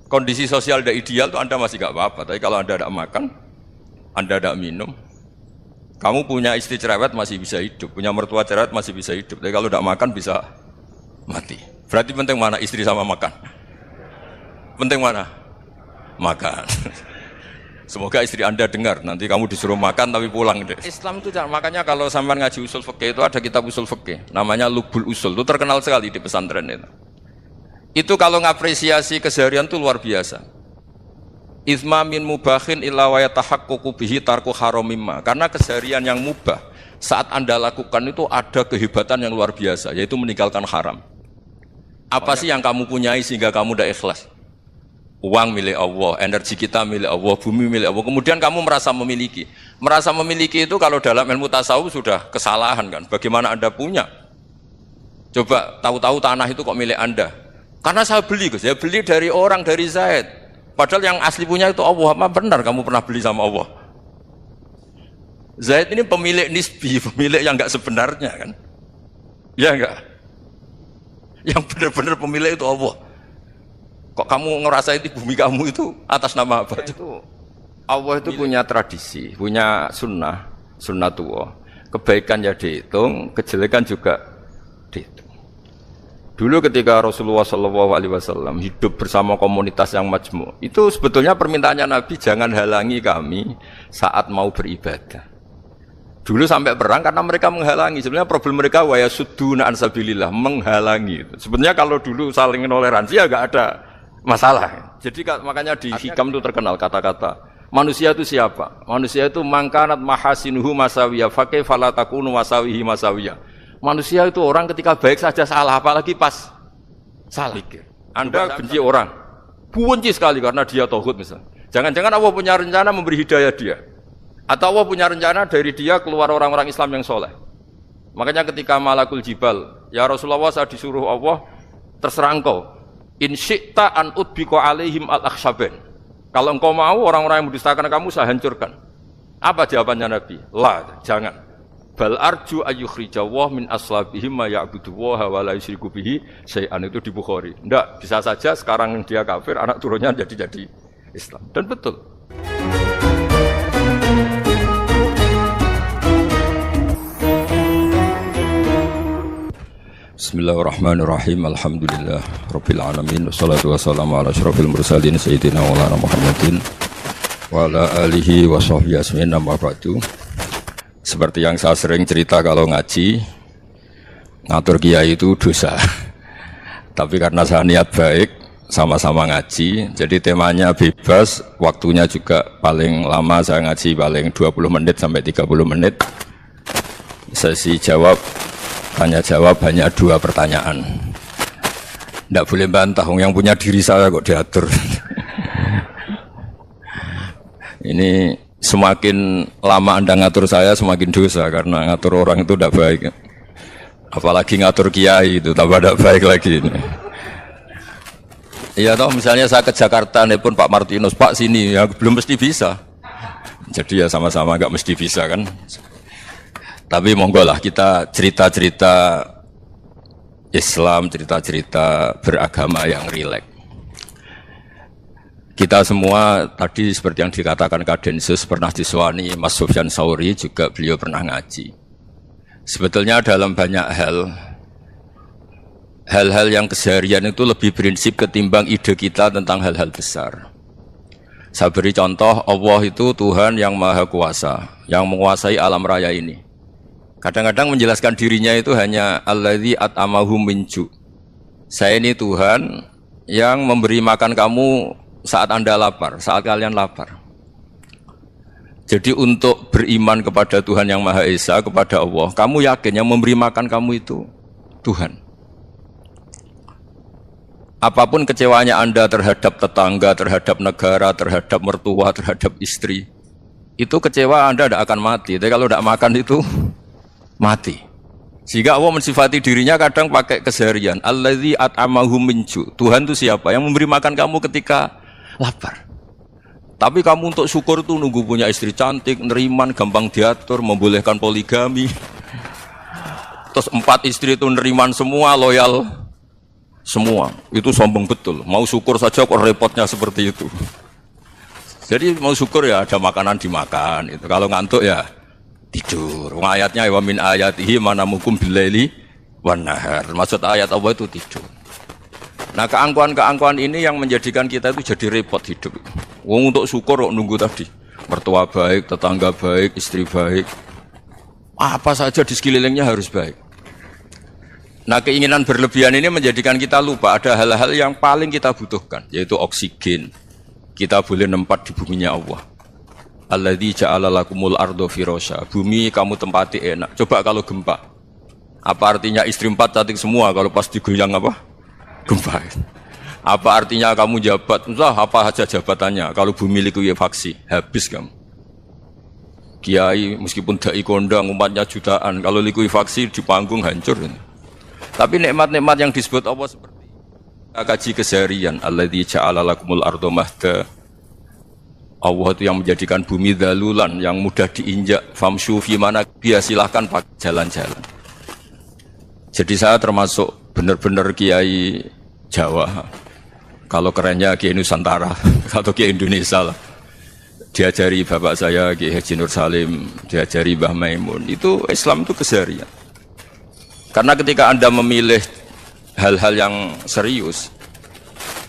kondisi sosial tidak ideal itu Anda masih nggak apa-apa. Tapi kalau Anda tidak makan, Anda tidak minum, kamu punya istri cerewet masih bisa hidup, punya mertua cerewet masih bisa hidup. Tapi kalau tidak makan bisa mati. Berarti penting mana istri sama makan? Penting mana? Makan. Semoga istri Anda dengar, nanti kamu disuruh makan tapi pulang deh. Islam itu makanya kalau sampai ngaji usul fikih itu ada kitab usul fikih, namanya Lubul Usul, itu terkenal sekali di pesantren itu. Itu kalau ngapresiasi keseharian itu luar biasa. Itsma min mubahin illa wa yatahaqququ bihi tarku haramimma. Karena keseharian yang mubah saat Anda lakukan itu ada kehebatan yang luar biasa, yaitu meninggalkan haram. Apa sih yang kamu punyai sehingga kamu tidak ikhlas? Uang milik Allah, energi kita milik Allah, bumi milik Allah. Kemudian kamu merasa memiliki. Merasa memiliki itu kalau dalam ilmu tasawuf sudah kesalahan kan. Bagaimana Anda punya? Coba tahu-tahu tanah itu kok milik Anda. Karena saya beli, Gus. Saya beli dari orang, dari Zaid. Padahal yang asli punya itu Allah. Apa benar kamu pernah beli sama Allah? Zaid ini pemilik nisbi, pemilik yang enggak sebenarnya kan. Ya enggak? Yang benar-benar pemilik itu Allah. Kok kamu ngerasa itu bumi kamu itu atas nama apa? Itu Allah itu punya tradisi, punya sunnah tua. Kebaikan ya dihitung, kejelekan juga dihitung. Dulu ketika Rasulullah SAW hidup bersama komunitas yang majmu', itu sebetulnya permintaannya Nabi, jangan halangi kami saat mau beribadah. Dulu sampai perang karena mereka menghalangi. Sebenarnya problem mereka wa yasudduna an sabilillah, menghalangi. Sebenarnya kalau dulu saling toleransi ya enggak ada masalah. Jadi makanya di hikam itu terkenal kata-kata manusia itu siapa? Manusia itu mangkanat mahasinuhu masawiyah fakih falatakunu masawihi masawiyah. Manusia itu orang ketika baik saja salah, apalagi pas salah. Anda benci orang, benci sekali karena dia tauhid misalnya. Jangan-jangan Allah punya rencana memberi hidayah dia, atau Allah punya rencana dari dia keluar orang-orang Islam yang soleh. Makanya ketika malakul jibal, ya Rasulullah saya disuruh Allah, terserah engkau. In syi'ta an udbiko alaihim al-akhshaben. Kalau engkau mau orang-orang yang mendustakan kamu saya hancurkan. Apa jawabannya Nabi? La, jangan. Bal arju ayyukhrijawah min aslabihim ma ya'buduwaha wa la yusyriku bihi syai'an, itu di Bukhari. Enggak, bisa saja sekarang dia kafir, anak turunnya jadi Islam. Dan betul. Bismillahirrahmanirrahim. Alhamdulillah Rabbil alamin. Wassalatu wassalamu ala asyrafil mursalin Sayyidina Maulana Muhammadin wa ala alihi wa sahbihi asmin amma ba'du. Seperti yang saya sering cerita kalau ngaji, ngatur kiai itu dosa. Tapi karena saya niat baik, sama-sama ngaji, jadi temanya bebas, waktunya juga paling lama saya ngaji paling 20 menit sampai 30 menit. Sesi jawab tanya jawab hanya 2 pertanyaan. Tidak boleh bantah, yang punya diri saya kok diatur. Ini semakin lama Anda ngatur saya semakin dosa, karena ngatur orang itu tidak baik. Apalagi ngatur kiai itu tambah tidak baik lagi. Iya toh, misalnya saya ke Jakarta, nelpon Pak Martinus, Pak sini, ya belum mesti bisa. Jadi ya sama-sama nggak mesti bisa kan. Tapi monggo lah kita cerita-cerita Islam, cerita-cerita beragama yang rileks. Kita semua tadi seperti yang dikatakan Kak Densus pernah diswani Mas Sufyan Sauri, juga beliau pernah ngaji. Sebetulnya dalam banyak hal-hal yang keseharian itu lebih prinsip ketimbang ide kita tentang hal-hal besar. Saya beri contoh, Allah itu Tuhan yang Maha Kuasa, yang menguasai alam raya ini. Kadang-kadang menjelaskan dirinya itu hanya alladzi at'amahum min ju'. Saya ini Tuhan yang memberi makan kamu saat Anda lapar, saat kalian lapar. Jadi untuk beriman kepada Tuhan yang Maha Esa, kepada Allah, kamu yakin yang memberi makan kamu itu Tuhan. Apapun kecewanya Anda terhadap tetangga, terhadap negara, terhadap mertua, terhadap istri, itu kecewa Anda tidak akan mati. Tapi kalau tidak makan itu mati. Sehingga Allah mensifati dirinya kadang pakai keseharian. Alladzi at'amahum min ju'. Tuhan itu siapa? Yang memberi makan kamu ketika lapar. Tapi kamu untuk syukur itu nunggu punya istri cantik, neriman, gampang diatur, membolehkan poligami. Terus 4 istri itu neriman semua, loyal Semua itu sombong betul. Mau syukur saja kok repotnya seperti itu. Jadi mau syukur ya ada makanan dimakan. Itu kalau ngantuk ya tidur. Ayatnya wa min ayatihi manamukum billaili wan nahar. Maksud ayat Allah itu tidur. Nah keangkuhan-keangkuhan ini yang menjadikan kita itu jadi repot hidup. Wong untuk syukur kok nunggu tadi. Mertua baik, tetangga baik, istri baik. Apa saja di sekelilingnya harus baik. Nah keinginan berlebihan ini menjadikan kita lupa ada hal-hal yang paling kita butuhkan, yaitu oksigen. Kita boleh nempat di buminya Allah. Alladzi ja'ala lakumul ardo firasya. Bumi kamu tempati enak. Coba kalau gempa. Apa artinya istri 4 cantik semua kalau pas digoyang apa? Gempa. Apa artinya kamu jabat? Entah apa saja jabatannya. Kalau bumi likuifaksi, habis kamu. Kiai meskipun dai kondang umatnya jutaan, kalau likuifaksi di panggung hancur. Tapi nikmat-nikmat yang disebut Allah seperti kaji keseharian, alladzi ja'ala lakumul ardo mahda. Allah itu yang menjadikan bumi dalulan, yang mudah diinjak. Famshu fi mana dia silahkan pakai jalan-jalan. Jadi saya termasuk benar-benar kiai Jawa. Kalau kerennya kiai Nusantara atau kiai Indonesia lah. Diajari bapak saya Kiai Haji Nur Salim, diajari Mbah Maimun. Itu Islam itu keseharian. Karena ketika Anda memilih hal-hal yang serius,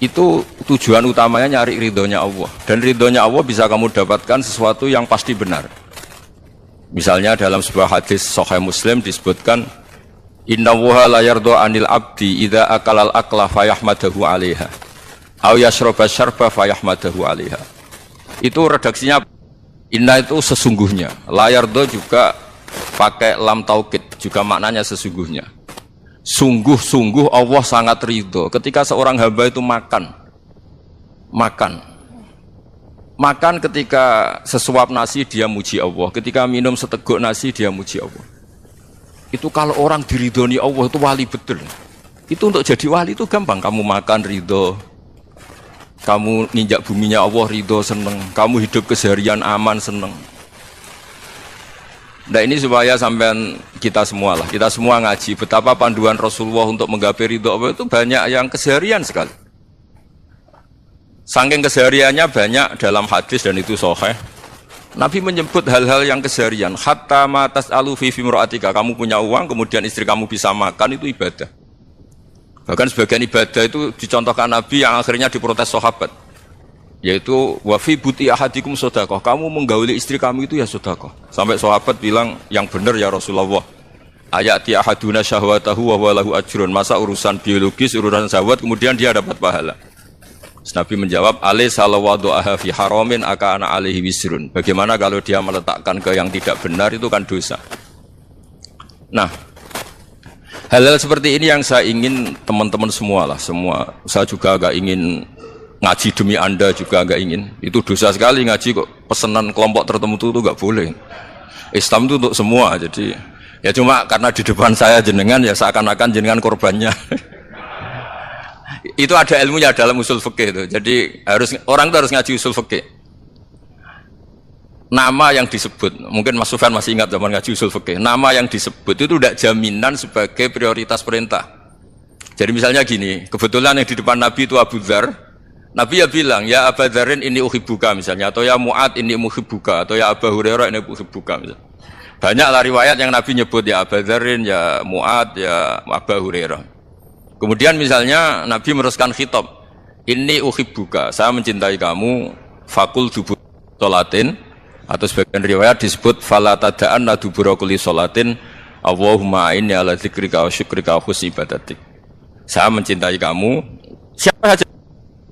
itu tujuan utamanya nyari ridhonya Allah. Dan ridhonya Allah bisa kamu dapatkan sesuatu yang pasti benar. Misalnya dalam sebuah hadis Sahih Muslim disebutkan, Innallaha la yardha 'anil 'abdi idza akalal akla fayahmadahu 'alaiha aw yashraba syarba fayahmadahu 'alaiha. Itu redaksinya inna itu sesungguhnya. La yardha juga pakai lam taukid, juga maknanya sesungguhnya. Sungguh-sungguh Allah sangat ridho ketika seorang hamba itu makan ketika sesuap nasi dia muji Allah, ketika minum seteguk nasi dia muji Allah. Itu kalau orang diridhoni Allah itu wali betul. Itu untuk jadi wali itu gampang. Kamu makan ridho, kamu nginjak buminya Allah ridho seneng, kamu hidup keseharian aman seneng. Nah ini supaya sampean kita semua ngaji betapa panduan Rasulullah untuk menggapai ridho Allah itu banyak yang keseharian sekali. Saking kesehariannya banyak dalam hadis dan itu sahih. Nabi menyebut hal-hal yang keseharian. Hatta ma tas'alu fi imra'atika, kamu punya uang kemudian istri kamu bisa makan itu ibadah. Bahkan sebagian ibadah itu dicontohkan Nabi yang akhirnya diprotes sahabat. Yaitu wa fi buti ahadikum sedekah, kamu menggauli istri kamu itu ya sedekah. Sampai sahabat bilang yang benar ya Rasulullah. Ayati ahaduna syahwatahu wa huwa lahu ajrun. Masa urusan biologis, urusan syahwat kemudian dia dapat pahala. Nabi menjawab, alaysa lawadhu'aha fi haramin akana alaihi wisrun. Bagaimana kalau dia meletakkan ke yang tidak benar itu kan dosa. Nah, hal-hal seperti ini yang saya ingin teman-teman semua lah, semua. Saya juga agak ingin ngaji demi Anda juga agak ingin. Itu dosa sekali ngaji kok pesanan kelompok tertentu itu enggak boleh. Islam itu untuk semua. Jadi ya cuma karena di depan saya jenengan ya seakan-akan jenengan korbannya. Itu ada ilmunya dalam usul fikih itu. Jadi orang itu harus ngaji usul fikih. Nama yang disebut, mungkin Mas Sufyan masih ingat zaman ngaji usul fikih. Nama yang disebut itu tidak jaminan sebagai prioritas perintah. Jadi misalnya gini, kebetulan yang di depan Nabi itu Abu Dzar. Nabi ya bilang, ya Abu Dzarin ini uhibbuka misalnya, atau ya Mu'ad ini muhibbuka, atau ya Abu Hurairah ini uhibbuka misalnya. Banyaklah riwayat yang Nabi nyebut ya Abu Dzarin, ya Mu'ad, ya Abu Hurairah. Kemudian misalnya Nabi meneruskan khitab, ini uhibbuka, saya mencintai kamu, fakul dubur sholatin, atau sebagian riwayat disebut fala tada'anna dubura kulli sholatin, Allahumma inni ala dzikrika wa syukrika wa husni ibadatik. Saya mencintai kamu, siapa saja,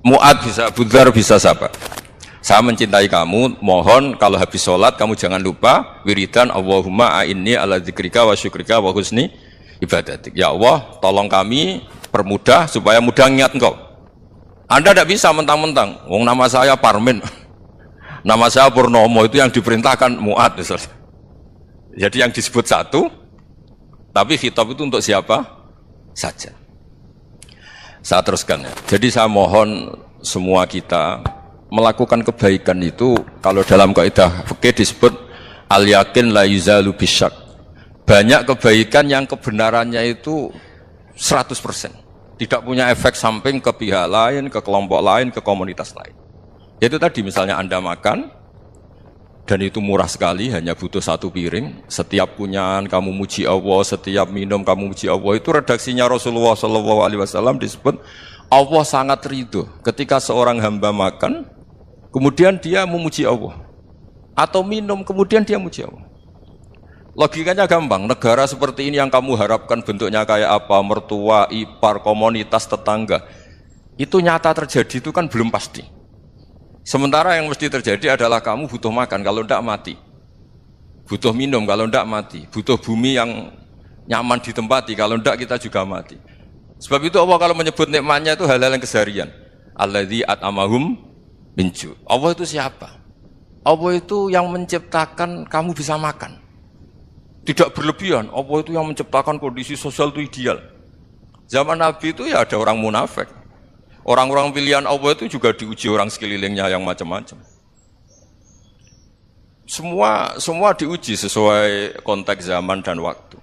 Mu'ad bisa, Budzar bisa siapa. Saya mencintai kamu, mohon kalau habis sholat kamu jangan lupa wiridan Allahumma a'inni ala dzikrika wa syukrika wa husni ibadatik. Ya Allah, tolong kami permudah supaya mudah ingat engkau. Anda tidak bisa mentang-mentang, wong nama saya Parmin, nama saya Purnomo, itu yang diperintahkan Mu'ad misalnya. Jadi yang disebut satu, tapi khitab itu untuk siapa saja. Saya teruskan ya. Jadi saya mohon semua kita melakukan kebaikan itu, kalau dalam kaidah fikih disebut al yakin la yuzalu bisyak. Banyak kebaikan yang kebenarannya itu 100%. Tidak punya efek samping ke pihak lain, ke kelompok lain, ke komunitas lain. Itu tadi misalnya Anda makan, dan itu murah sekali, hanya butuh satu piring. Setiap punyaan kamu muji Allah, setiap minum kamu muji Allah. Itu redaksinya Rasulullah SAW disebut Allah sangat ridho ketika seorang hamba makan, kemudian dia memuji Allah. Atau minum, kemudian dia muji Allah. Logikanya gampang, negara seperti ini yang kamu harapkan bentuknya kayak apa, mertua, ipar, komunitas, tetangga, itu nyata terjadi itu kan belum pasti. Sementara yang mesti terjadi adalah kamu butuh makan, kalau tidak mati. Butuh minum, kalau tidak mati. Butuh bumi yang nyaman ditempati, kalau tidak kita juga mati. Sebab itu Allah kalau menyebut nikmatnya itu hal-hal yang keseharian. Alladzi at'amahum min ju'. Allah itu siapa? Allah itu yang menciptakan kamu bisa makan. Tidak berlebihan, Allah itu yang menciptakan kondisi sosial itu ideal. Zaman Nabi itu ya ada orang munafik. Orang-orang pilihan Allah itu juga diuji orang sekelilingnya yang macam-macam. Semua diuji sesuai konteks zaman dan waktu.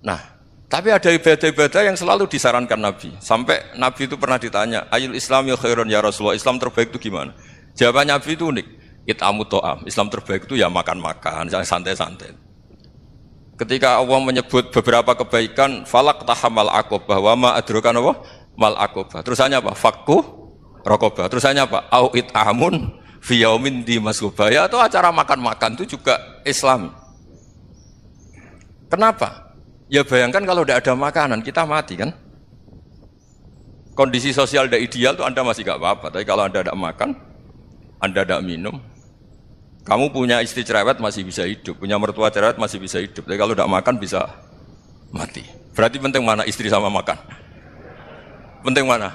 Nah, tapi ada ibadah-ibadah yang selalu disarankan Nabi. Sampai Nabi itu pernah ditanya, Ayul Islam ya khairun ya Rasulullah, Islam terbaik itu gimana? Jawaban Nabi itu unik. It'amu to'am, Islam terbaik itu ya makan-makan, santai-santai. Ketika Allah menyebut beberapa kebaikan, falak tahamal aqobah, wa ma adrokan apa? Mal aqobah. Terusannya apa? Fakku rokobah. Terusannya apa? Au it'amun fi yaumin di masgubah. Ya itu acara makan-makan itu juga Islam. Kenapa? Ya bayangkan kalau tidak ada makanan, kita mati kan? Kondisi sosial tidak ideal itu Anda masih gak apa-apa, tapi kalau Anda tidak makan, Anda tidak minum, kamu punya istri cerewet masih bisa hidup, punya mertua cerewet masih bisa hidup, tapi kalau tidak makan bisa mati. Berarti penting mana istri sama makan? Penting mana?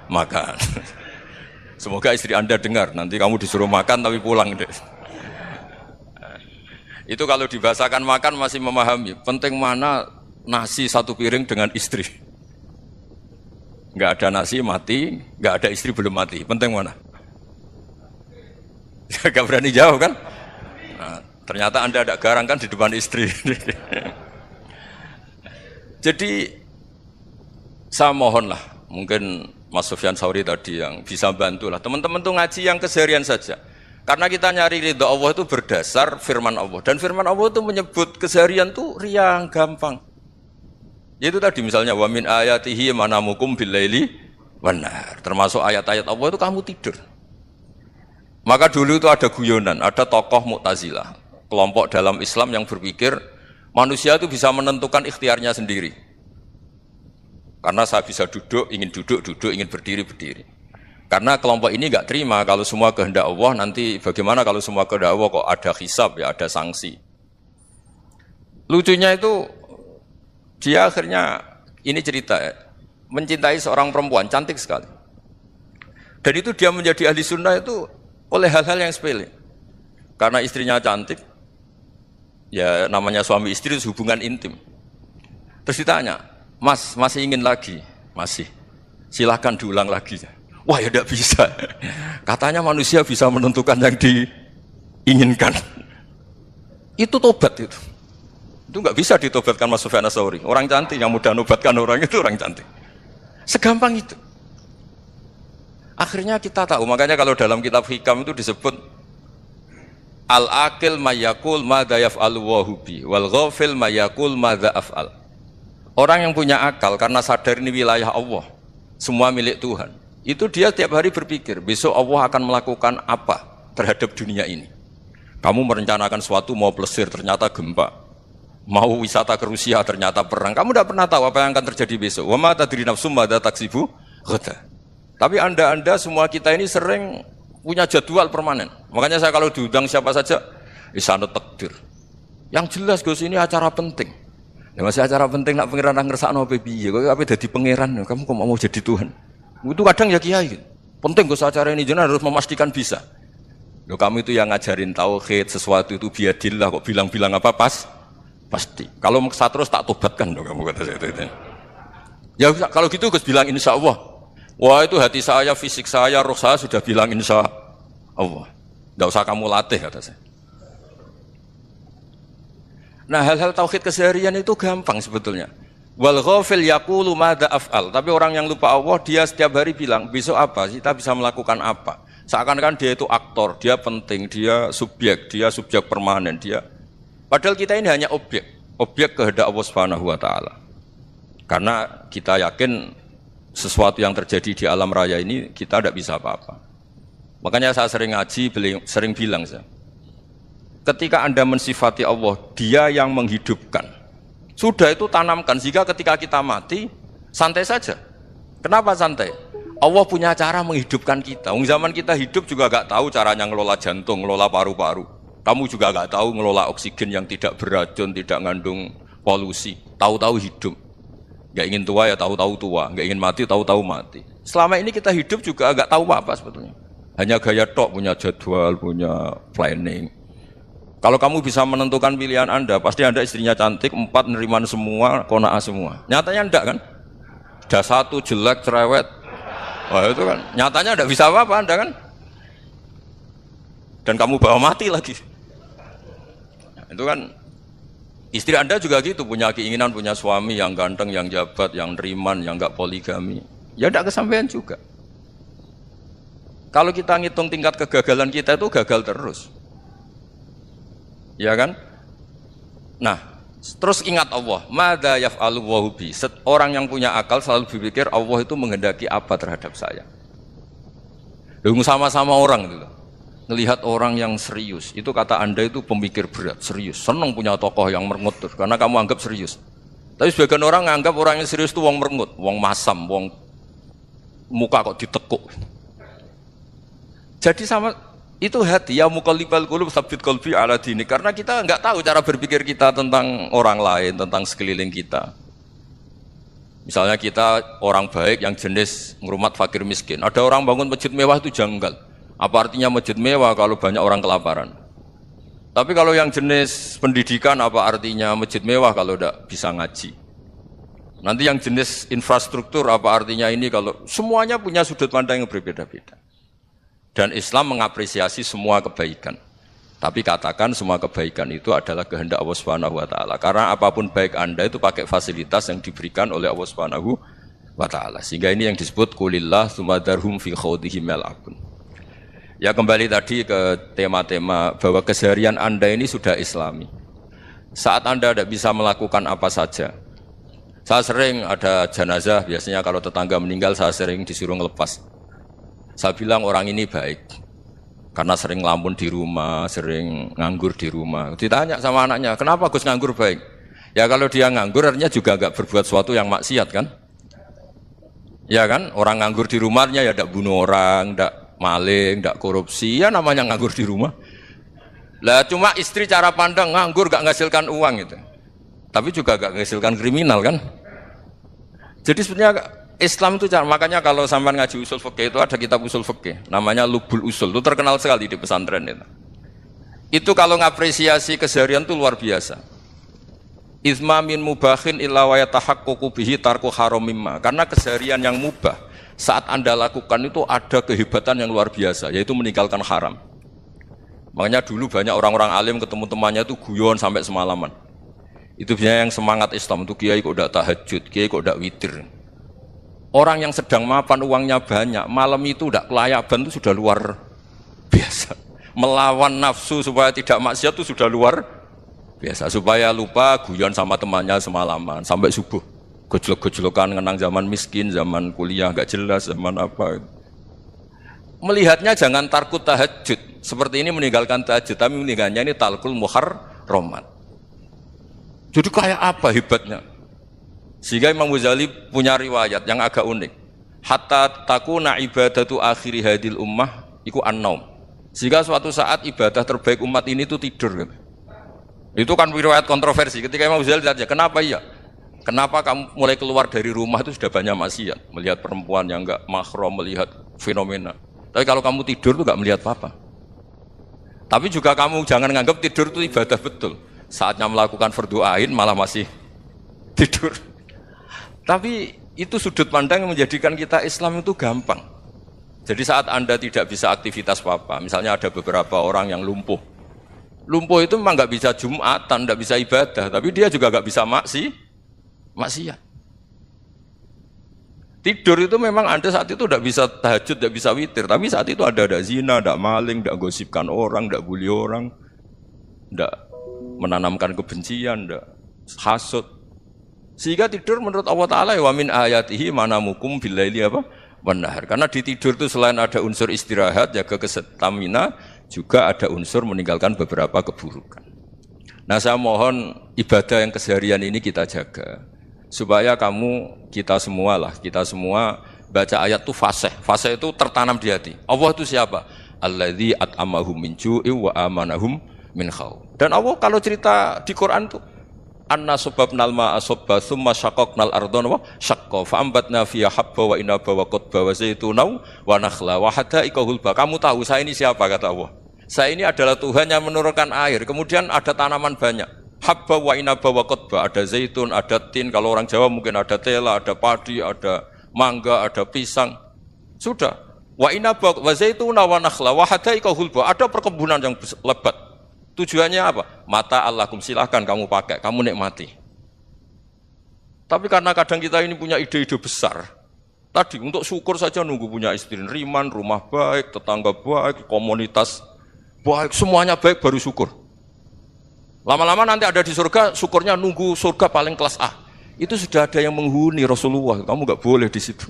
Makan. Semoga istri Anda dengar, nanti kamu disuruh makan tapi pulang deh. Itu kalau dibahasakan makan masih memahami. Penting mana nasi satu piring dengan istri. Enggak ada nasi mati, enggak ada istri belum mati. Penting mana? Gak berani jawab kan? Nah, ternyata Anda ada garang kan di depan istri. Jadi saya mohonlah, mungkin Mas Sufyan Sauri tadi yang bisa bantulah. Teman-teman tuh ngaji yang keseharian saja. Karena kita nyari ridha Allah itu berdasar firman Allah. Dan firman Allah itu menyebut keseharian itu riang, gampang. Yaitu tadi misalnya wa min ayatihi manamukum billaili wan nahar. Termasuk ayat-ayat Allah itu kamu tidur. Maka dulu itu ada guyonan, ada tokoh Mu'tazilah, kelompok dalam Islam yang berpikir manusia itu bisa menentukan ikhtiarnya sendiri. Karena saya bisa duduk, ingin berdiri, berdiri. Karena kelompok ini enggak terima kalau semua kehendak Allah, nanti bagaimana kalau semua kehendak Allah kok ada hisab, ya ada sanksi. Lucunya itu, dia akhirnya, ini cerita ya, mencintai seorang perempuan, cantik sekali. Dan itu dia menjadi ahli sunnah itu oleh hal-hal yang sepele. Karena istrinya cantik, ya namanya suami istri itu hubungan intim. Terus ditanya, Mas, masih ingin lagi? Masih. Silahkan diulang lagi. Wah ya tidak bisa. Katanya manusia bisa menentukan yang diinginkan. Itu tobat itu. Itu nggak bisa ditobatkan Mas Sufyan Ats-Tsauri. Orang cantik yang mudah nobatkan orang itu orang cantik. Segampang itu. Akhirnya kita tahu, makanya kalau dalam kitab Hikam itu disebut al-aqil mayyakul madza yaf'alu wa hubi wal ghafil mayyakul madza af'al. Orang yang punya akal karena sadar ini wilayah Allah, semua milik Tuhan. Itu dia tiap hari berpikir, besok Allah akan melakukan apa terhadap dunia ini. Kamu merencanakan suatu mau plesir ternyata gempa. Mau wisata ke Rusia ternyata perang. Kamu tidak pernah tahu apa yang akan terjadi besok. Wa ma tadri nafsum madza taksibu ghadan. Tapi anda semua kita ini sering punya jadwal permanen. Makanya saya kalau diundang siapa saja, isanut takdir. Yang jelas Gus ini acara penting. Ya masih acara penting nak pangeran ngersakno piye? Kok ape dadi pangeran? Kamu kok mau jadi Tuhan? Itu kadang ya kiai. Penting Gus acara ini jenengan harus memastikan bisa. Loh kamu itu yang ngajarin tauhid, sesuatu itu biadillah kok bilang-bilang apa pasti. Kalau maksa terus tak tobatkan loh kamu kata saya itu. Ya kalau gitu Gus bilang insyaallah. Wah itu hati saya, fisik saya, roh saya sudah bilang insya Allah. Tidak usah kamu latih kata saya. Nah hal-hal tauhid keseharian itu gampang sebetulnya. Wal ghafil yaqulu madza af'al. Tapi orang yang lupa Allah dia setiap hari bilang, besok apa? Kita bisa melakukan apa? Seakan-akan dia itu aktor, dia penting, dia subjek permanen, dia. Padahal kita ini hanya objek kehendak Allah Subhanahu wa taala. Karena kita yakin sesuatu yang terjadi di alam raya ini kita tidak bisa apa-apa. Makanya saya sering ngaji, sering bilang saya, ketika Anda mensifati Allah, Dia yang menghidupkan. Sudah itu tanamkan, sehingga ketika kita mati, santai saja. Kenapa santai? Allah punya cara menghidupkan kita. Zaman kita hidup juga gak tahu caranya ngelola jantung, ngelola paru-paru. Kamu juga gak tahu ngelola oksigen yang tidak beracun, tidak ngandung polusi. Tahu-tahu hidup. Gak ingin tua ya tahu-tahu tua, gak ingin mati tahu-tahu mati. Selama ini kita hidup juga gak tahu apa sebetulnya. Hanya gaya tok, punya jadwal, punya planning. Kalau kamu bisa menentukan pilihan Anda, pasti Anda istrinya cantik, 4 neriman semua, kona'ah semua. Nyatanya enggak kan? Ada 1 jelek, cerewet. Wah itu kan, nyatanya enggak bisa apa-apa Anda kan? Dan kamu bawa mati lagi. Nah, itu kan, istri Anda juga gitu, punya keinginan, punya suami yang ganteng, yang jabat, yang neriman, yang enggak poligami. Ya enggak kesampaian juga. Kalau kita ngitung tingkat kegagalan kita itu gagal terus. Ya kan? Nah, terus ingat Allah, madza yaf'alu Allahu bi. Orang yang punya akal selalu berpikir Allah itu menghendaki apa terhadap saya. Sama-sama orang itu. Ngelihat orang yang serius, itu kata Anda itu pemikir berat, serius. Senang punya tokoh yang merengut karena kamu anggap serius. Tapi sebagian orang menganggap orang yang serius itu wong merengut, wong masam, wong muka kok ditekuk. Jadi sama itu hati ya muqallibal qulub tsabbit qalbi ala dini, karena kita enggak tahu cara berpikir kita tentang orang lain, tentang sekeliling kita. Misalnya kita orang baik yang jenis ngrumat fakir miskin. Ada orang bangun masjid mewah itu janggal. Apa artinya masjid mewah kalau banyak orang kelaparan? Tapi kalau yang jenis pendidikan apa artinya masjid mewah kalau enggak bisa ngaji? Nanti yang jenis infrastruktur apa artinya ini kalau semuanya punya sudut pandang yang berbeda-beda. Dan Islam mengapresiasi semua kebaikan. Tapi katakan semua kebaikan itu adalah kehendak Allah Subhanahu wa taala. Karena apapun baik Anda itu pakai fasilitas yang diberikan oleh Allah Subhanahu wa taala. Sehingga ini yang disebut qulillah tsumadarhum fi khawdihim yal'abun. Ya kembali tadi ke tema-tema bahwa keseharian Anda ini sudah Islami. Saat Anda tidak bisa melakukan apa saja. Saya sering ada jenazah, biasanya kalau tetangga meninggal saya sering disuruh ngelepas. Saya bilang orang ini baik karena sering ngelamun di rumah, sering nganggur di rumah. Ditanya sama anaknya, kenapa Gus nganggur baik? Ya kalau dia nganggur artinya juga enggak berbuat sesuatu yang maksiat kan? Ya kan, orang nganggur di rumahnya ya enggak bunuh orang, enggak maling, enggak korupsi, ya namanya nganggur di rumah. Lah cuma istri cara pandang nganggur enggak menghasilkan uang gitu. Tapi juga enggak menghasilkan kriminal kan? Jadi sebenarnya Islam itu makanya kalau sampai ngaji usul fikih itu ada kitab usul fikih namanya Lubul Usul, itu terkenal sekali di pesantren itu. Itu kalau ngapresiasi keseharian itu luar biasa. Izma min mubahin illa wa yatahaqqaqu bihi tarku haram mimma. Karena keseharian yang mubah saat Anda lakukan itu ada kehebatan yang luar biasa, yaitu meninggalkan haram. Makanya dulu banyak orang-orang alim ketemu temannya itu guyon sampai semalaman. Itu biasanya yang semangat Islam itu kiai kok udah tahajud, kiai kok udah witir. Orang yang sedang mapan uangnya banyak, malam itu udah kelayaban itu sudah luar biasa. Melawan nafsu supaya tidak maksiat itu sudah luar biasa. Supaya lupa guyon sama temannya semalaman sampai subuh. Gojlok-gojlokan ngenang zaman miskin, zaman kuliah gak jelas, zaman apa. Melihatnya jangan tarkut tahajud. Seperti ini meninggalkan tahajud, tapi meninggalnya ini talkul muharramat. Jadi kayak apa hebatnya? Sehingga Imam Ghazali punya riwayat yang agak unik. Hatta takuna ibadatu akhiri hadil ummah iku an-naum. Sehingga suatu saat ibadah terbaik umat ini itu tidur. Itu kan riwayat kontroversi. Ketika Imam Ghazali tanya, kenapa iya? Kenapa kamu mulai keluar dari rumah itu sudah banyak maksiat? Melihat perempuan yang enggak mahram, melihat fenomena. Tapi kalau kamu tidur itu enggak melihat apa-apa. Tapi juga kamu jangan menganggap tidur itu ibadah betul. Saatnya melakukan fardu ain malah masih tidur. Tapi itu sudut pandang yang menjadikan kita Islam itu gampang. Jadi saat Anda tidak bisa aktivitas apa-apa, misalnya ada beberapa orang yang lumpuh. Lumpuh itu memang nggak bisa Jumatan, nggak bisa ibadah, tapi dia juga nggak bisa maksiat. Tidur itu memang Anda saat itu tidak bisa tahajud, tidak bisa witir, tapi saat itu ada zina, ada maling, tidak gosipkan orang, tidak bully orang, tidak menanamkan kebencian, tidak hasud. Sehingga tidur menurut Allah Ta'ala wa min ayatihi manamukum billaili apa? Wanahar. Karena di tidur itu selain ada unsur istirahat, jaga stamina, juga ada unsur meninggalkan beberapa keburukan. Nah saya mohon ibadah yang keseharian ini kita jaga. Supaya kita semua baca ayat itu fasih. Fasih itu tertanam di hati. Allah itu siapa? Alladzi at'amahum min ju'i wa amanahum min khauf. Dan Allah kalau cerita di Quran itu anna sababnal ma'a sabba tsumma syaqaqnal ardha wa syaqqa fa ambatna fiha habba wa inaba wa qadba wa zaituna wa nakhla wa hada'iqa hulba. Kamu tahu saya ini siapa kata Allah? Saya ini adalah Tuhan yang menurunkan air, kemudian ada tanaman banyak. Habba wa inaba wa qadba, ada zaitun, ada tin, kalau orang Jawa mungkin ada tela, ada padi, ada mangga, ada pisang. Sudah. Wa inaba wa zaituna wa nakhla wa hada'iqa hulba, ada perkebunan yang lebat. Tujuannya apa? Mata Allahkum, silahkan kamu pakai, kamu nikmati. Tapi karena kadang kita ini punya ide-ide besar. Tadi untuk syukur saja nunggu punya istri riman, rumah baik, tetangga baik, komunitas baik, semuanya baik baru syukur. Lama-lama nanti ada di surga, syukurnya nunggu surga paling kelas A. Itu sudah ada yang menghuni Rasulullah, kamu nggak boleh di situ.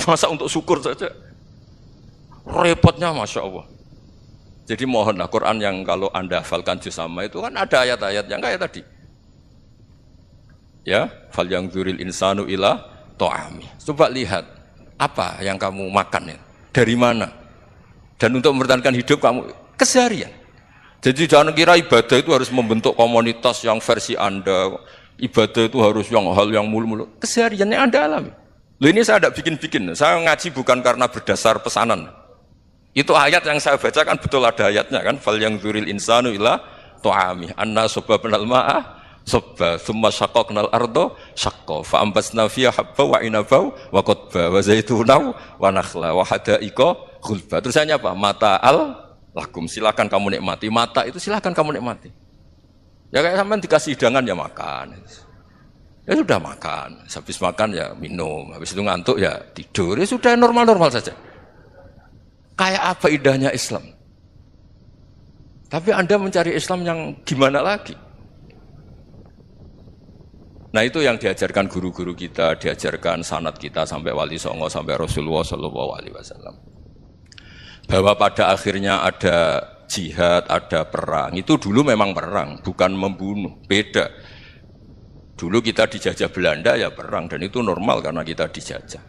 Masa untuk syukur saja? Repotnya Masya Allah. Jadi mohonlah Quran yang kalau Anda hafalkan juz sama itu kan ada ayat-ayat yang kayak tadi. Ya, fal yang dzuril insanu ila ta'ami. Coba lihat apa yang kamu makan ya, dari mana? Dan untuk mempertahankan hidup kamu keseharian. Jadi jangan kira ibadah itu harus membentuk komunitas yang versi Anda. Ibadah itu harus hal yang mulu-mulu. Kesehariannya Anda alami. Loh ini saya tidak bikin-bikin. Saya ngaji bukan karena berdasar pesanan. Itu ayat yang saya baca kan betul ada ayatnya kan. Fal yang dzuril insanu ila ta'ami. Anna sababnal ma'a sabba thumma syaqaqnal ardo syaqqa fa ambasna fiha habba wa inaba wa qadba wa zaituna wa nakhla wa hada'iqa ghulba. Terusannya apa? Mata'al lakum, silakan kamu nikmati. Mata itu silakan kamu nikmati. Ya kayak sampean dikasih hidangan ya makan. Ya sudah makan. Habis makan ya minum. Habis itu ngantuk ya tidur. Ya sudah normal-normal saja. Kayak apa indahnya Islam. Tapi Anda mencari Islam yang gimana lagi? Nah itu yang diajarkan guru-guru kita, diajarkan sanad kita sampai Wali Songo, sampai Rasulullah SAW. Bahwa pada akhirnya ada jihad, ada perang. Itu dulu memang perang, bukan membunuh, beda. Dulu kita dijajah Belanda ya perang, dan itu normal karena kita dijajah.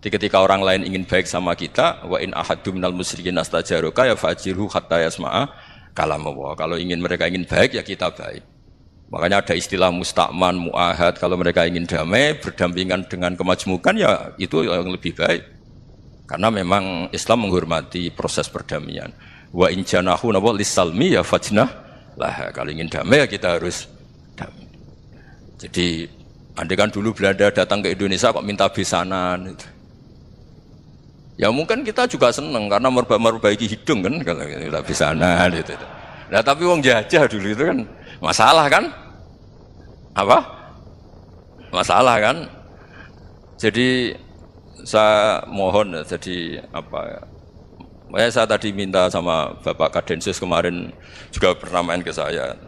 Jadi ketika orang lain ingin baik sama kita, wa in ahadum minal musyrikin astajaruka ya fajirhu hatta yasma'a kalam Allah. Kalau mereka ingin baik ya kita baik. Makanya ada istilah musta'man, mu'ahad. Kalau mereka ingin damai, berdampingan dengan kemajmukan ya itu yang lebih baik. Karena memang Islam menghormati proses perdamaian. Wa in janahu nawa lisalmi ya fajnah lah. Kalau ingin damai ya kita harus damai. Jadi andai kan dulu Belanda datang ke Indonesia kok minta besanan itu. Ya mungkin kita juga senang karena memperbaiki hidung kan kalau minta besanan itu. Nah tapi wong jajah dulu itu kan masalah kan? Apa? Masalah kan? Jadi saya mohon jadi apa ya, saya tadi minta sama Bapak Kadensus kemarin juga pernah main ke saya,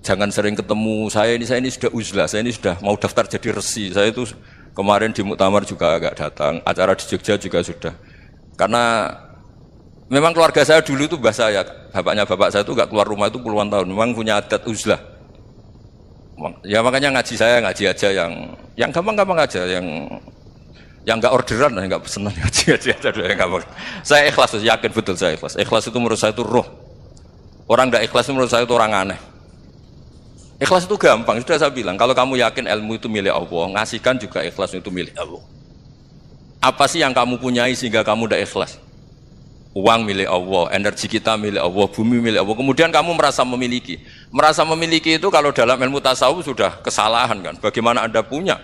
jangan sering ketemu saya ini sudah uzlah, saya ini sudah mau daftar jadi resi, saya itu kemarin di muktamar juga agak datang, acara di Jogja juga sudah, karena memang keluarga saya dulu itu bahasa ya, bapaknya bapak saya itu gak keluar rumah itu puluhan tahun, memang punya adat uzlah. Ya makanya ngaji saya ngaji aja yang gampang-gampang aja, yang nggak orderan, yang nggak pesenan ngaji aja dulu yang gampang. Saya ikhlas, yakin betul saya ikhlas. Ikhlas itu menurut saya itu roh. Orang nggak ikhlas menurut saya itu orang aneh. Ikhlas itu gampang, sudah saya bilang. Kalau kamu yakin ilmu itu milik Allah, ngasihkan juga ikhlas itu milik Allah. Apa sih yang kamu punyai sehingga kamu udah ikhlas? Uang milik Allah, energi kita milik Allah, bumi milik Allah. Kemudian kamu merasa memiliki. Merasa memiliki itu kalau dalam ilmu tasawuf sudah kesalahan kan. Bagaimana Anda punya?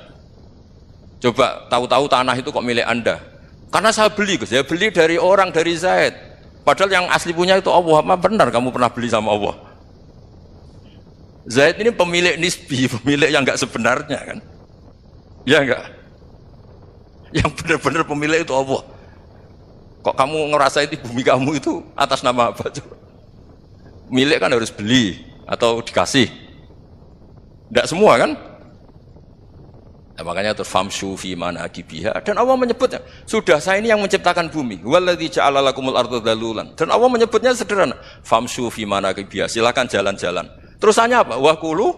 Coba tahu-tahu tanah itu kok milik Anda? Karena saya beli, Gus. Saya beli dari orang, dari Zaid. Padahal yang asli punya itu Allah. Apa benar kamu pernah beli sama Allah? Zaid ini pemilik nisbi, pemilik yang enggak sebenarnya kan. Ya enggak? Yang benar-benar pemilik itu Allah. Kok kamu ngerasa itu bumi kamu itu atas nama apa? Coba. Milik kan harus beli atau dikasih. Tidak semua kan? Nah, makanya terus famshu fi manakibiha, dan Allah menyebutnya, sudah saya ini yang menciptakan bumi. Waladzi ja'ala lakumul arda dalulan. Dan Allah menyebutnya sederhana, famshu fi manakibiha, silakan jalan-jalan. Terusannya apa? Wa kulu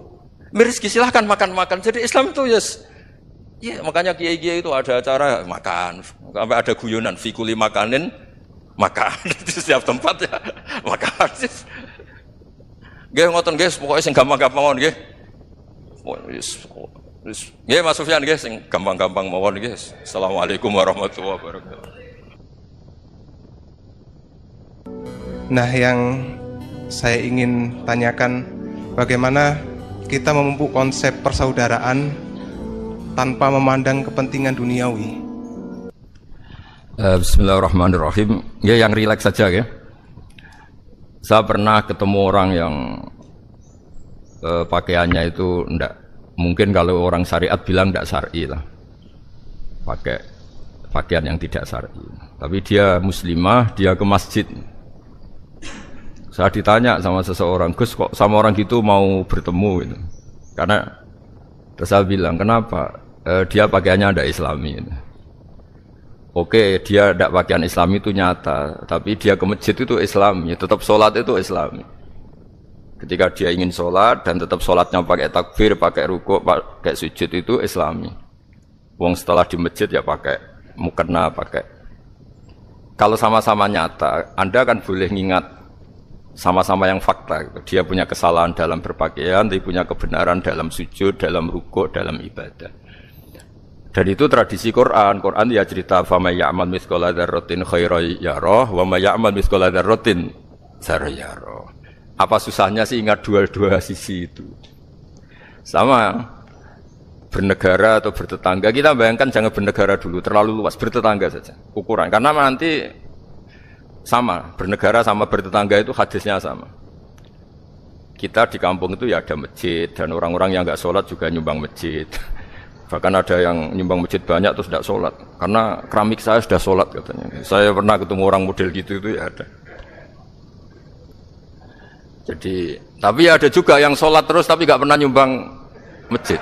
mirizki, silakan makan-makan. Jadi Islam itu ya makanya kiai-kiai itu ada acara makan, sampai ada guyonan fikuli makanin makan di setiap tempat ya makan. Nggih ngoten nggih, pokoke sing gampang-gampang mawon nggih. Nggih Mas Sufyan nggih sing gampang-gampang mawon nggih. Assalamualaikum warahmatullahi wabarakatuh. Nah, yang saya ingin tanyakan, bagaimana kita memupuk konsep persaudaraan tanpa memandang kepentingan duniawi? Bismillahirrahmanirrahim. Ya yang rileks saja ya. Saya pernah ketemu orang yang pakaiannya itu enggak, mungkin kalau orang syariat bilang enggak syar'i lah, pakai pakaian yang tidak syar'i. Tapi dia muslimah, dia ke masjid. Saya ditanya sama seseorang, Gus kok sama orang gitu mau bertemu gitu. Karena terus saya bilang, kenapa? Dia pakaiannya ada islami gitu. Oke, dia tidak pakaian islami itu nyata, tapi dia ke masjid itu islami, tetap sholat itu islami. Ketika dia ingin sholat dan tetap sholatnya pakai takbir, pakai rukuk, pakai sujud itu islami. Wong setelah di masjid ya pakai mukena, pakai. Kalau sama-sama nyata, Anda kan boleh ngingat sama-sama yang fakta. Gitu. Dia punya kesalahan dalam berpakaian, dia punya kebenaran dalam sujud, dalam rukuk, dalam ibadah. Dan itu tradisi Quran. Quran ya cerita faman ya'mal mithqala dzarratin khairan yarah wa may ya'mal mithqala dzarratin syarran yarah. Apa susahnya sih ingat dua-dua sisi itu? Sama bernegara atau bertetangga, kita bayangkan jangan bernegara dulu, terlalu luas, bertetangga saja ukuran. Karena nanti sama, bernegara sama bertetangga itu hadisnya sama. Kita di kampung itu ya ada masjid, dan orang-orang yang enggak sholat juga nyumbang masjid. Bahkan ada yang nyumbang masjid banyak terus tidak sholat, karena keramik saya sudah sholat katanya. Saya pernah ketemu orang model gitu itu ya ada. Jadi, tapi ada juga yang sholat terus tapi nggak pernah nyumbang masjid.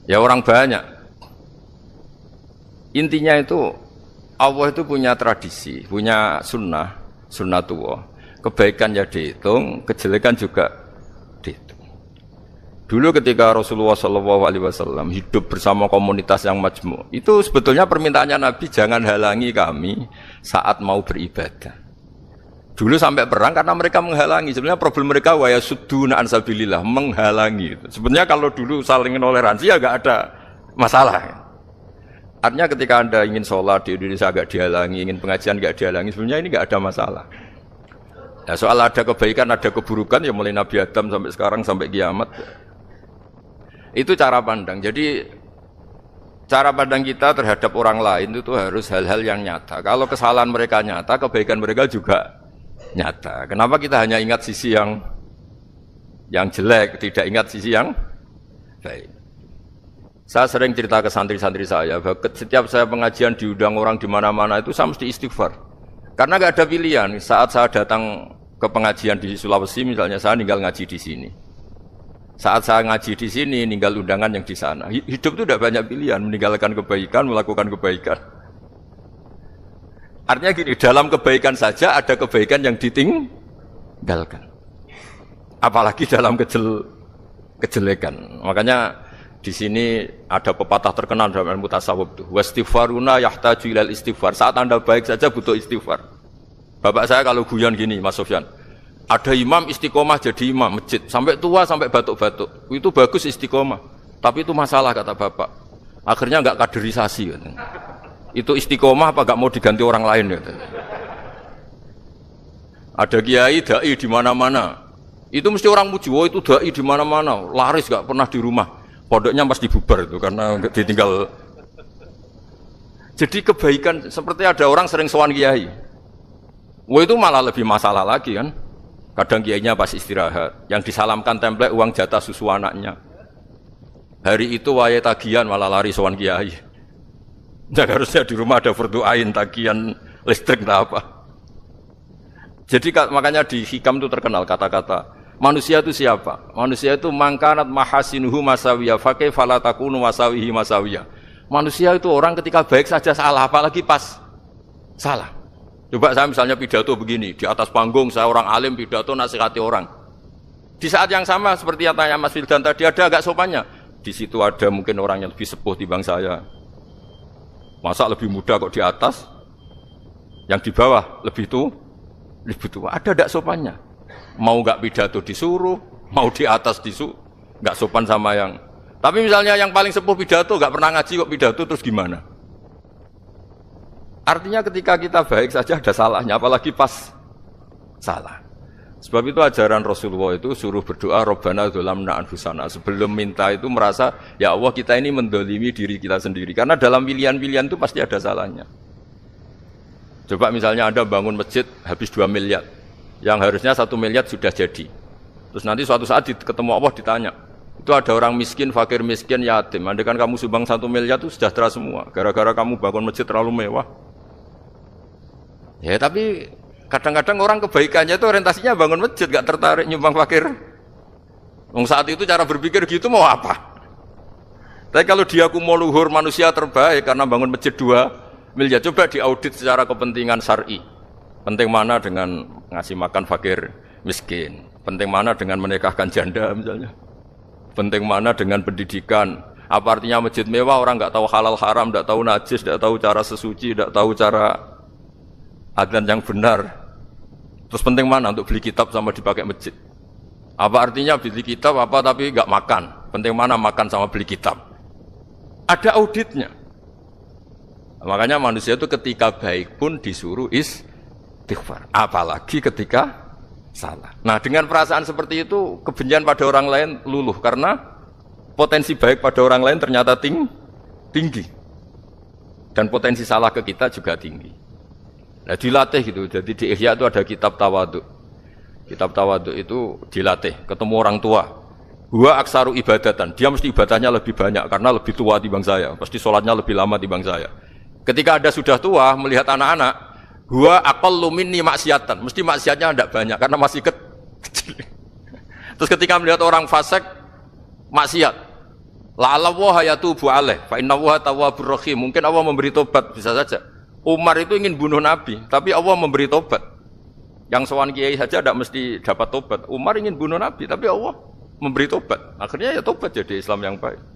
Ya orang banyak. Intinya itu Allah itu punya tradisi, punya sunnatullah. Kebaikan ya dihitung, kejelekan juga dihitung. Dulu ketika Rasulullah SAW hidup bersama komunitas yang majmu', itu sebetulnya permintaannya Nabi, jangan halangi kami saat mau beribadah. Dulu sampai perang karena mereka menghalangi. Sebenarnya problem mereka wa yasudduna an sabilillah, menghalangi. Sebenarnya kalau dulu saling toleransi ya enggak ada masalah. Artinya ketika Anda ingin sholat di Indonesia enggak dihalangi, ingin pengajian enggak dihalangi, sebenarnya ini enggak ada masalah. Ya, soal ada kebaikan, ada keburukan ya mulai Nabi Adam sampai sekarang sampai kiamat. Itu cara pandang. Jadi cara pandang kita terhadap orang lain itu harus hal-hal yang nyata. Kalau kesalahan mereka nyata, kebaikan mereka juga nyata. Kenapa kita hanya ingat sisi yang jelek, tidak ingat sisi yang baik? Saya sering cerita ke santri-santri saya, bahwa setiap saya pengajian diundang orang di mana-mana itu saya mesti istighfar. Karena nggak ada pilihan. Saat saya datang ke pengajian di Sulawesi, misalnya saya tinggal ngaji di sini. Saat saya ngaji di sini, ninggal undangan yang di sana. Hidup itu tidak banyak pilihan, meninggalkan kebaikan, melakukan kebaikan. Artinya gini, dalam kebaikan saja ada kebaikan yang ditinggalkan. Apalagi dalam kejelekan. Makanya di sini ada pepatah terkenal dalam ilmu tasawuf itu. Wastighfaruna yahtaju ilal istighfar. Saat Anda baik saja butuh istighfar. Bapak saya kalau guyon gini, Mas Sofyan. Ada imam istiqomah jadi imam masjid sampai tua sampai batuk-batuk. Itu bagus istiqomah. Tapi itu masalah kata bapak. Akhirnya enggak kaderisasi katanya. Itu istiqomah apa enggak mau diganti orang lain katanya. Ada kiai dai di mana-mana. Itu mesti orang muji, oh itu dai di mana-mana, laris enggak pernah di rumah. Pondoknya pasti bubar itu karena ditinggal. Jadi kebaikan seperti ada orang sering sowan kiai. Wah itu malah lebih masalah lagi kan. Kadang kiainya pas istirahat, yang disalamkan template uang jatah susu anaknya. Hari itu waya tagihan malah lari sowan kiai. Nah, harusnya di rumah ada berdoain tagihan listrik entah apa. Jadi makanya di hikam itu terkenal kata-kata manusia itu siapa? Manusia itu mangkanat mahasinuhu masawiyah fakih falatakunu masawihi masawiyah. Manusia itu orang ketika baik saja salah, apalagi pas salah. Coba saya misalnya pidato begini, di atas panggung saya orang alim pidato nasihati orang. Di saat yang sama seperti yang tanya Mas Wildan tadi, ada agak sopannya. Di situ ada mungkin orang yang lebih sepuh dibanding saya. Masa lebih muda kok di atas, yang di bawah lebih tua. Ada tidak sopannya? Mau nggak pidato disuruh, mau di atas disuruh, nggak sopan sama yang. Tapi misalnya yang paling sepuh pidato nggak pernah ngaji kok pidato terus gimana? Artinya ketika kita baik saja ada salahnya, apalagi pas salah. Sebab itu ajaran Rasulullah itu suruh berdoa Rabbana dzolamna anfusana. Sebelum minta itu merasa, ya Allah kita ini mendolimi diri kita sendiri. Karena dalam pilihan-pilihan itu pasti ada salahnya. Coba misalnya Anda bangun masjid habis 2 miliar. Yang harusnya 1 miliar sudah jadi. Terus nanti suatu saat ketemu Allah ditanya, itu ada orang miskin, fakir miskin, yatim. Andai kan kamu sumbang 1 miliar itu sejahtera semua. Gara-gara kamu bangun masjid terlalu mewah. Ya tapi kadang-kadang orang kebaikannya itu orientasinya bangun masjid, gak tertarik nyumbang fakir. Saat itu cara berpikir gitu mau apa? Tapi kalau dia mau luhur manusia terbaik karena bangun masjid 2 miliar, coba diaudit secara kepentingan syar'i. Penting mana dengan ngasih makan fakir miskin? Penting mana dengan menikahkan janda misalnya? Penting mana dengan pendidikan? Apa artinya masjid mewah orang nggak tahu halal haram, nggak tahu najis, nggak tahu cara sesuci, nggak tahu cara adzan yang benar. Terus penting mana untuk beli kitab sama dipakai masjid? Apa artinya beli kitab apa tapi nggak makan? Penting mana makan sama beli kitab? Ada auditnya. Makanya manusia itu ketika baik pun disuruh istighfar, apalagi ketika salah. Nah dengan perasaan seperti itu kebencian pada orang lain luluh karena potensi baik pada orang lain ternyata tinggi dan potensi salah ke kita juga tinggi. Nah dilatih gitu. Jadi di Ihya itu ada kitab tawadhu. Kitab tawadhu itu dilatih ketemu orang tua. Huwa aksaru ibadatan. Dia mesti ibadahnya lebih banyak karena lebih tua dibanding saya. Pasti sholatnya lebih lama dibanding saya. Ketika Anda sudah tua melihat anak-anak, huwa aqallu minni maksiatan. Mesti maksiatnya tidak banyak karena masih kecil. Terus ketika melihat orang fasik maksiat, la'allahu yatubu alaih fa innahu tawwabur rahim. Mungkin Allah memberi tobat, bisa saja. Umar itu ingin bunuh Nabi, tapi Allah memberi tobat. Yang sowan kiai saja tidak mesti dapat tobat. Umar ingin bunuh Nabi, tapi Allah memberi tobat. Akhirnya ya tobat jadi Islam yang baik.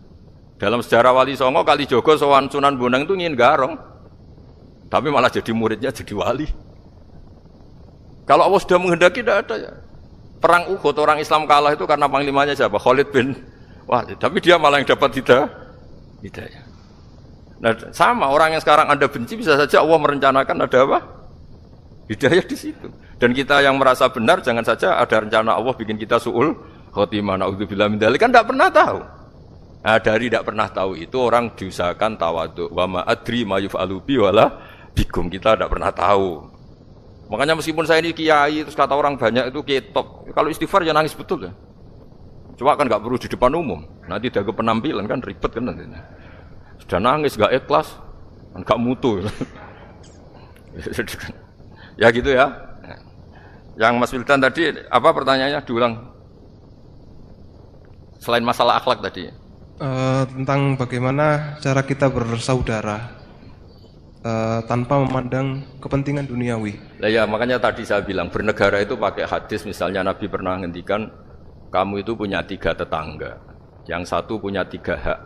Dalam sejarah Wali Songo, Kalijogo sowan Sunan Bonang itu ingin garong, tapi malah jadi muridnya jadi wali. Kalau Allah sudah menghendaki tidak ada ya. Perang Uhud orang Islam kalah itu karena panglimanya siapa? Khalid bin Walid. Tapi dia malah yang dapat hidayah. Nah, sama orang yang sekarang Anda benci bisa saja Allah merencanakan ada apa? Hidayah di situ. Dan kita yang merasa benar jangan saja ada rencana Allah bikin kita su'ul khotimah naudzubillah min dzalik, kan tidak pernah tahu. Nah, dari tidak pernah tahu itu orang diusahakan tawadhu. Wa ma adri ma yuf'alu bi wala bikum, kita tidak pernah tahu. Makanya meskipun saya ini kiai terus kata orang banyak itu ketok. Kalau istighfar ya nangis betul ya. Cuma kan enggak perlu di depan umum. Nanti ada penampilan kan ribet kan nanti. Sudah nangis enggak ikhlas, enggak mutu. Ya gitu ya. Yang Mas Wildan tadi apa pertanyaannya diulang? Selain masalah akhlak tadi. Tentang bagaimana cara kita bersaudara tanpa memandang kepentingan duniawi. Nah ya makanya tadi saya bilang bernegara itu pakai hadis, misalnya Nabi pernah ngendikan kamu itu punya 3 tetangga, yang satu punya 3 hak,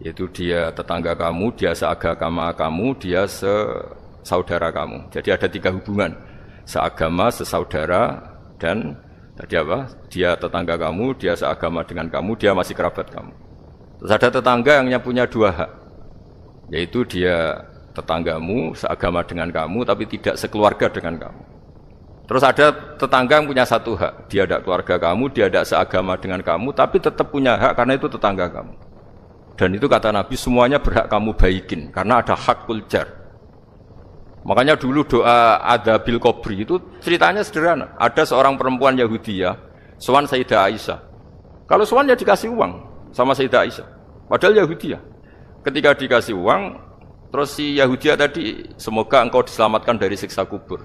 yaitu dia tetangga kamu, dia seagama kamu, dia sesaudara kamu. Jadi ada 3 hubungan, seagama, sesaudara, dan tadi apa? Dia tetangga kamu, dia seagama dengan kamu, dia masih kerabat kamu. Terus ada tetangga yang punya 2 hak, yaitu dia tetanggamu, seagama dengan kamu, tapi tidak sekeluarga dengan kamu. Terus ada tetangga yang punya 1 hak, dia tidak keluarga kamu, dia tidak seagama dengan kamu, tapi tetap punya hak karena itu tetangga kamu. Dan itu kata Nabi semuanya berhak kamu baikin, karena ada hakul jar. Makanya dulu doa Adzabil Qabri itu ceritanya sederhana. Ada seorang perempuan Yahudi ya, sowan Sayyidah Aisyah. Kalau sowan ya dikasih uang sama Sayyidah Aisyah. Padahal Yahudi ya. Ketika dikasih uang, terus si Yahudi tadi, semoga engkau diselamatkan dari siksa kubur.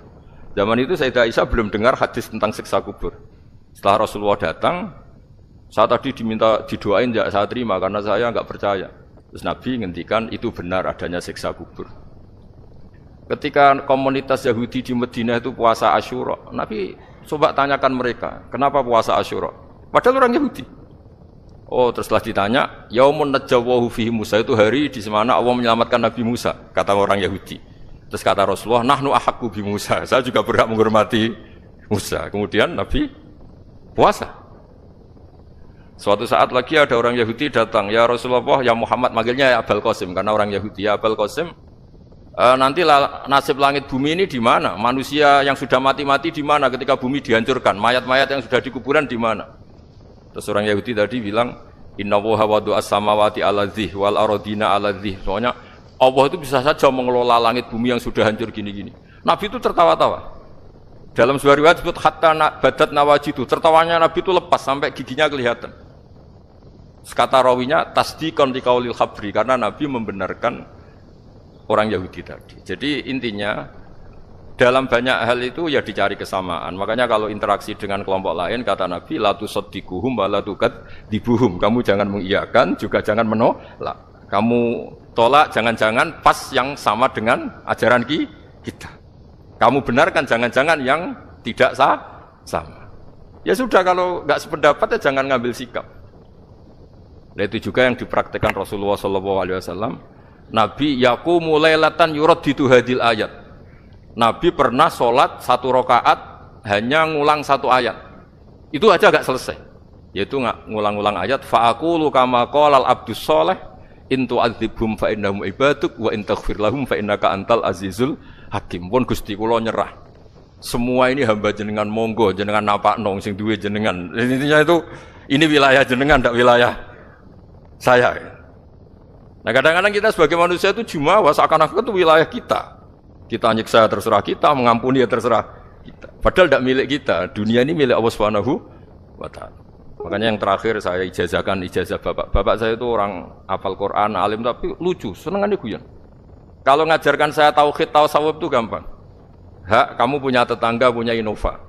Zaman itu Sayyidah Aisyah belum dengar hadis tentang siksa kubur. Setelah Rasulullah datang, saya tadi diminta didoain, ya saya terima karena saya enggak percaya. Terus Nabi ngendikan itu benar adanya siksa kubur. Ketika komunitas Yahudi di Madinah itu puasa Asyura, Nabi coba tanyakan mereka, kenapa puasa Asyura? Padahal orang Yahudi. Oh, terus setelah ditanya, Yaumun najjawahu fihi Musa, itu hari di mana Allah menyelamatkan Nabi Musa, kata orang Yahudi. Terus kata Rasulullah, nahnu ahaqqu bi Musa, saya juga berhak menghormati Musa. Kemudian Nabi puasa. Suatu saat lagi ada orang Yahudi datang, ya Rasulullah, ya Muhammad, manggilnya ya Abul Qasim karena orang Yahudi. Ya Abul Qasim, nanti nasib langit bumi ini di mana? Manusia yang sudah mati-mati di mana ketika bumi dihancurkan? Mayat-mayat yang sudah di kuburan di mana? Terus orang Yahudi tadi bilang, innallaha wadu'as samawati ala dzih wal aradina ala dzih. Soalnya Allah itu bisa saja mengelola langit bumi yang sudah hancur gini-gini. Nabi itu tertawa-tawa. Dalam sebuah riwayat disebut hatta badat nawajidu, tertawanya Nabi itu lepas sampai giginya kelihatan. Kata rawinya tasdiqan liqaulil khabri, karena Nabi membenarkan orang Yahudi tadi. Jadi intinya dalam banyak hal itu ya dicari kesamaan. Makanya kalau interaksi dengan kelompok lain, kata Nabi la tusaddiquhum wa la tukadibuhum. Kamu jangan mengiyakan, juga jangan menolak. Kamu tolak jangan-jangan pas yang sama dengan ajaran kita. Kamu benarkan jangan-jangan yang tidak sama. Ya sudah, kalau enggak sependapat ya jangan ngambil sikap. Nah, itu juga yang dipraktikkan Rasulullah SAW. Nabi yaqumu lailatan yuraddidu hadil ayat. Nabi pernah sholat 1 rakaat hanya ngulang 1 ayat. Itu aja agak selesai. Yaitu ngulang-ngulang ayat. Fa'aqulu kama qalal abdus sholeh in tu'adzibhum fa innahum ibaduk wa in taghfir lahum fa innaka antal azizul hakim. Pun Gusti kula nyerah. Semua ini hamba jenengan, monggo jenengan napakno sing duwe jenengan. Intinya itu ini wilayah jenengan, ndak wilayah saya. Nah, kadang-kadang kita sebagai manusia itu jumawa seakan-akan itu wilayah kita. Kita nyiksa terserah kita, mengampuni ya terserah kita. Padahal tidak milik kita. Dunia ini milik Allah Subhanahu wa ta'ala. Makanya yang terakhir saya ijazahkan ijazah bapak. Bapak saya itu orang hafal Quran, alim tapi lucu, senengannya guyon. Kalau ngajarkan saya tauhid, tasawuf itu gampang. Hak, kamu punya tetangga, punya Innova.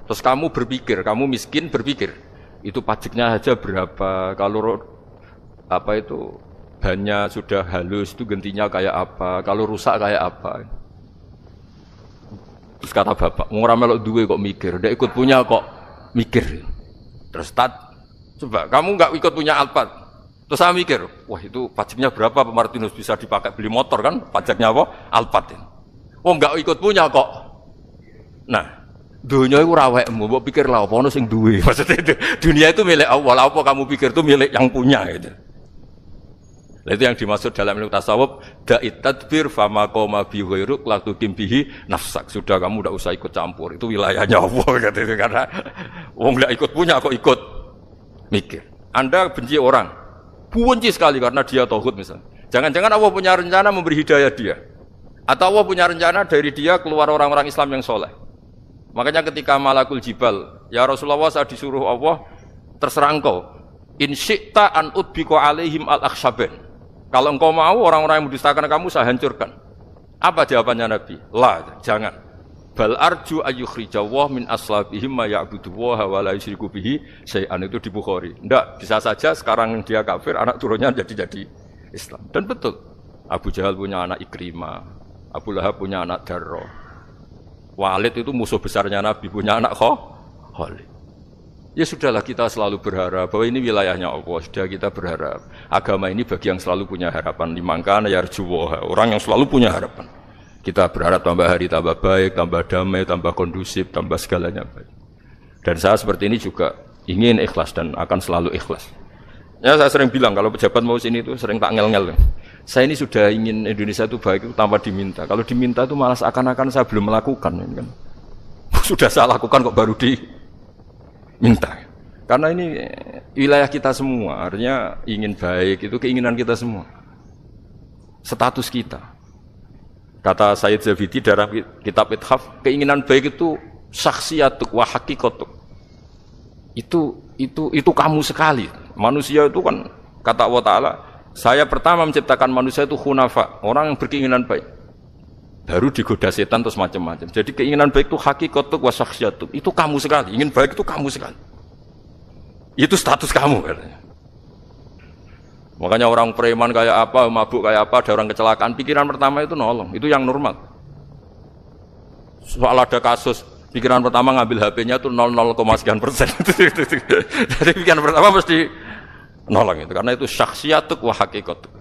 Terus kamu berpikir, kamu miskin berpikir. Itu pajaknya aja berapa? Kalau bannya sudah halus itu gantinya kayak apa, kalau rusak kayak apa. Terus kata bapak, orang melok duwe kok mikir, dia ikut punya kok mikir. Terus coba kamu nggak ikut punya Alphard, terus saya mikir, wah itu pajaknya berapa Pak Martinus, bisa dipakai beli motor kan, pajaknya apa? Alphard. Oh nggak ikut punya kok. Nah, dunia itu rawekmu, mbok pikir lah apa ono sing duwe. Maksudnya itu, dunia itu milik Allah, apa kamu pikir itu milik yang punya gitu. Nah, itu yang dimaksud dalam ilmu tasawuf, da'it tadbir fama qoma bi ghairuk la tuqim bihi nafsak. Sudah kamu tidak usah ikut campur, itu wilayahnya Allah gitu, karena wong enggak ikut punya kok ikut mikir. Anda benci orang, benci sekali karena dia tauhid misalnya. Jangan-jangan Allah punya rencana memberi hidayah dia. Atau Allah punya rencana dari dia keluar orang-orang Islam yang soleh. Makanya ketika Malakul Jibal, ya Rasulullah, saya disuruh Allah, terserah engkau, in syi'ta an udbiko alaihim al-akhshaban. Kalau engkau mau orang-orang yang mendustakan kamu saya hancurkan. Apa jawabannya Nabi? La, jangan. Bal arju ayyukhrijawah min aslabihim ma ya'budullaha wa la yusyriku bihi syai'an, itu di Bukhari. Enggak, bisa saja sekarang dia kafir, anak turunnya jadi Islam. Dan betul. Abu Jahal punya anak Ikrimah, Abu Lahab punya anak Darrah. Walid itu musuh besarnya Nabi, punya anak Khalid. Ya sudahlah, kita selalu berharap bahwa ini wilayahnya Allah. Sudah, kita berharap agama ini bagi yang selalu punya harapan. Limangkana yarjuwaha, orang yang selalu punya harapan. Kita berharap tambah hari tambah baik, tambah damai, tambah kondusif, tambah segalanya baik. Dan saya seperti ini juga ingin ikhlas dan akan selalu ikhlas. Ya, saya sering bilang kalau pejabat mau sini itu sering tak ngel-ngel. Saya ini sudah ingin Indonesia itu baik itu tanpa diminta. Kalau diminta itu malah seakan-akan saya belum melakukan, kan? Sudah saya lakukan kok baru minta. Karena ini wilayah kita semua, artinya ingin baik itu keinginan kita semua. Status kita. Kata Sayyid Zabidi dalam kitab Ithaf, keinginan baik itu syakhsiyatuk wa haqiqatuk. Itu kamu sekali. Manusia itu kan Kata Allah Ta'ala, saya pertama menciptakan manusia itu hunafa, orang yang berkeinginan baik. Baru digoda setan terus macam-macam. Jadi keinginan baik itu hakikatuk wa syakhsiyatuk. Itu kamu sekali, ingin baik itu kamu sekali. Itu status kamu katanya. Makanya orang preman kayak apa, mabuk kayak apa, ada orang kecelakaan, pikiran pertama itu nolong, itu yang normal. Soal ada kasus, pikiran pertama ngambil HP-nya itu 0,0 sekian persen. Jadi pikiran pertama mesti nolong itu, karena itu syakhsiyatuk wa hakikatuk.